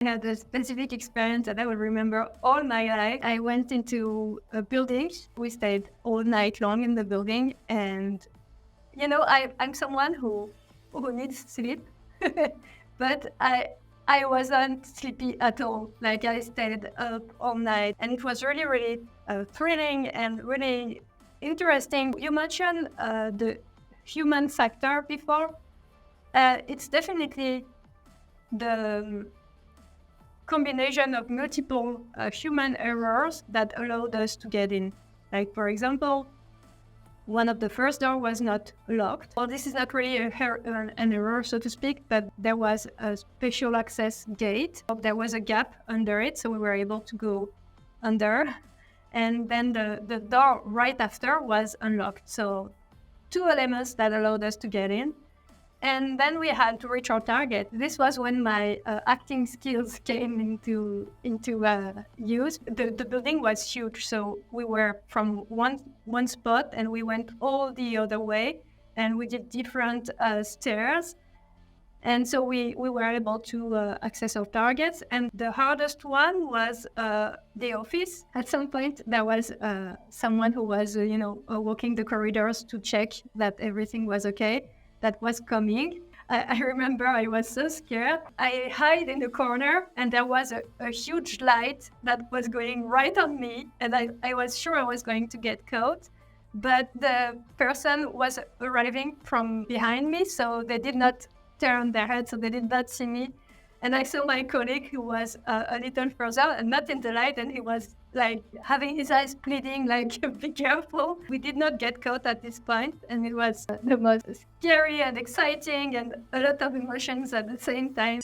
I had a specific experience that I will remember all my life. I went into a building. We stayed all night long in the building. And, I'm someone who needs sleep. But I wasn't sleepy at all. Like, I stayed up all night. And it was really, really thrilling and really interesting. You mentioned the human factor before. It's definitely the combination of multiple human errors that allowed us to get in. Like, for example, one of the first door was not locked. Well, this is not really an error, so to speak, but there was a special access gate. There was a gap under it, so we were able to go under. And then the door right after was unlocked. So 2 elements that allowed us to get in. And then we had to reach our target. This was when my acting skills came into use. The building was huge, so we were from one spot and we went all the other way, and we did different stairs. And so we were able to access our targets. And the hardest one was the office. At some point, there was someone who was, walking the corridors to check that everything was okay. That was coming. I remember I was so scared. I hid in the corner, and there was a huge light that was going right on me, and I was sure I was going to get caught. But the person was arriving from behind me, so they did not turn their head, so they did not see me. And I saw my colleague who was a little further and not in the light, and he was like having his eyes bleeding, like, be careful. We did not get caught at this point, and it was the most scary and exciting and a lot of emotions at the same time.